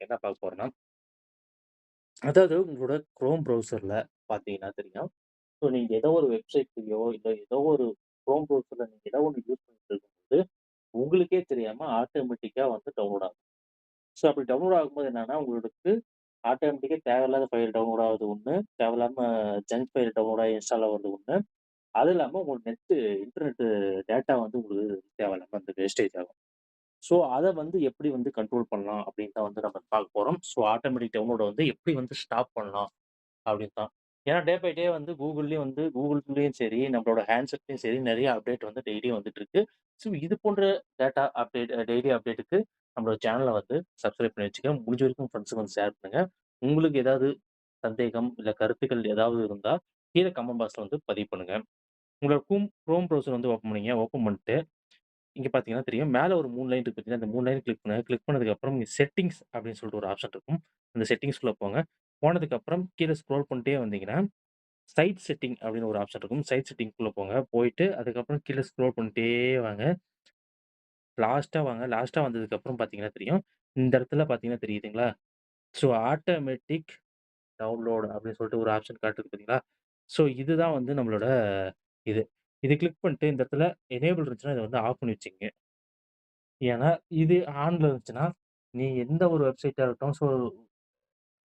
என்ன பார்க்க போறோம்னா, அதாவது உங்களோட குரோம் ப்ரௌசர்ல பார்த்தீங்கன்னா தெரியும். ஸோ நீங்க ஏதோ ஒரு வெப்சைட்லயோ, இல்ல ஏதோ ஒரு குரோம் ப்ரௌசர்ல நீங்க ஏதோ ஒண்ணு யூஸ் பண்ணிட்டு இருக்கும்போது, உங்களுக்கே தெரியாம ஆட்டோமேட்டிக்கா வந்து டவுன்லோட் ஆகும். ஸோ அப்படி டவுன்லோட் ஆகும்போது என்னன்னா, உங்களுக்கு ஆட்டோமேட்டிக்கா தேவையில்லாத ஃபைல் டவுன்லோட் ஆகுது ஒண்ணு, தேவையில்லாம ஜங்க் ஃபைல் டவுன்லோட் ஆகி இன்ஸ்டால் ஆகுறது ஒண்ணு. அது இல்லாம உங்களுக்கு இன்டர்நெட் டேட்டா வந்து உங்களுக்கு தேவையில்லாம வந்து வேஸ்டேஜ் ஆகும். ஸோ அத வந்து எப்படி வந்து கண்ட்ரோல் பண்ணலாம் அப்படின்னு தான் வந்து நம்ம பார்க்க போறோம். ஸோ ஆட்டோமேட்டிக் டவுன்லோட வந்து எப்படி வந்து ஸ்டாப் பண்ணலாம் அப்படின்னு தான். ஏன்னா டே பை டே வந்து கூகுள்லயும் சரி, நம்மளோட ஹேண்ட்செட்லயும் சரி நெறைய அப்டேட் வந்து டெய்லியும் வந்துட்டு இருக்கு. ஸோ இது போன்ற டேட்டா அப்டேட் டெய்லி அப்டேட்டுக்கு நம்மளோட சேனல வந்து சப்ஸ்கிரைப் பண்ணி வச்சுக்கங்க. முடிஞ்ச வரைக்கும் ஃப்ரெண்ட்ஸுக்கு வந்து ஷேர் பண்ணுங்க. உங்களுக்கு ஏதாவது சந்தேகம், இல்ல கருத்துக்கள் ஏதாவது இருந்தா கீழ கமெண்ட் பாக்ஸ்ல வந்து பதிவு பண்ணுங்க. உங்களோட குரோம் ப்ரௌசர் வந்து ஓப்பன் பண்ணீங்க. ஓப்பன் பண்ணிட்டு இங்க பார்த்தீங்கன்னா தெரியும். மேல ஒரு 3 லைன் இருக்கு பார்த்தீங்களா, அந்த 3 லைன் கிளிக் பண்ணுங்க. கிளிக் பண்ணதுக்கப்புறம் இங்க செட்டிங்ஸ் அப்படின்னு சொல்லிட்டு ஒரு ஆப்ஷன் இருக்கும். அந்த செட்டிங்ஸ்குள்ள போங்க. போனதுக்கப்புறம் கீழ ஸ்க்ரோல் பண்ணிட்டே வந்தீங்கன்னா, சைட் செட்டிங் அப்படின்னு ஒரு ஆப்ஷன் இருக்கும். சைட் செட்டிங்க்குள்ள போங்க. போயிட்டு அதுக்கப்புறம் கீழ ஸ்க்ரோல் பண்ணிட்டே வாங்க. லாஸ்ட்டா வாங்க. லாஸ்ட்டா வந்ததுக்கப்புறம் பார்த்தீங்கன்னா தெரியும். இந்த இடத்துல பார்த்தீங்கன்னா தெரியுதுங்களா? ஸோ ஆட்டோமேட்டிக் டவுன்லோட் அப்படின்னு சொல்லிட்டு ஒரு ஆப்ஷன் காட்டுது பார்த்தீங்களா? ஸோ இதுதான் வந்து நம்மளோட இது. இது கிளிக் பண்ணிட்டு இந்த இடத்துல எனேபிள் இருந்துச்சுன்னா, இத வந்து ஆஃப் பண்ணி வச்சுக்கங்க. ஏன்னா, இது ஆன்ல இருந்துச்சுன்னா, நீ எந்த ஒரு வெப்சைட்டா இருக்கட்டும், ஸோ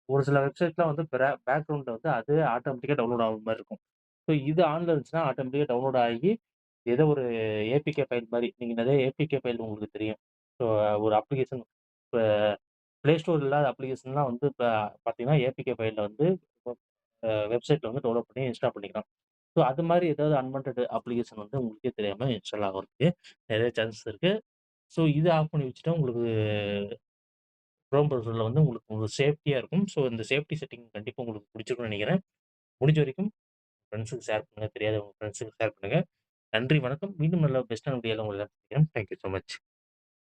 ஒரு சில வெப்சைட்லாம் வந்து பேக்கிரவுண்ட்ல வந்து அதுவே ஆட்டோமேட்டிக்கா டவுன்லோட் ஆகுற மாரி இருக்கும். ஸோ இது ஆன்ல இருந்துச்சுன்னா, ஆட்டோமேட்டிக்கா டவுன்லோட் ஆகி, ஏதோ ஒரு ஏபிகே ஃபைல் மாரி, நீங்க நெறைய ஏபிகே ஃபைல் உங்களுக்கு தெரியும். ஸோ ஒரு அப்ளிகேஷன் இப்ப Play Store இல்லாத அப்ளிகேஷன்லாம் வந்து இப்ப பார்த்தீங்கன்னா, ஏபிகே ஃபைல்ல வந்து வெப்சைட்ல வந்து டவுன்லோட் பண்ணி இன்ஸ்டால் பண்ணிக்கலாம். ஸோ அது மாரி ஏதாவது அன்வான்டட் அப்ளிகேஷன் வந்து உங்களுக்கே தெரியாம இன்ஸ்டால் ஆகுறதுக்கு நெறைய சான்சஸ் இருக்கு. ஸோ இத ஆஃப் பண்ணி வச்சுட்டா உங்களுக்கு குரோம் ப்ரௌசர்ல வந்து உங்களுக்கு ஒரு சேஃப்டியா இருக்கும். ஸோ இந்த சேஃப்டி செட்டிங் கண்டிப்பா உங்களுக்கு புடிச்சிருக்கும்னு நெனைக்கிறேன். முடிஞ்ச வரைக்கும் ஃப்ரெண்ட்ஸுக்கு ஷேர் பண்ணுங்க. தெரியாதவங்க ஃப்ரெண்ட்ஸுக்கு ஷேர் பண்ணுங்க. நன்றி, வணக்கம். மீண்டும் நல்ல பெஸ்ட்டான வீடியோல உங்கள சந்திக்கிறேன். Thank you so much.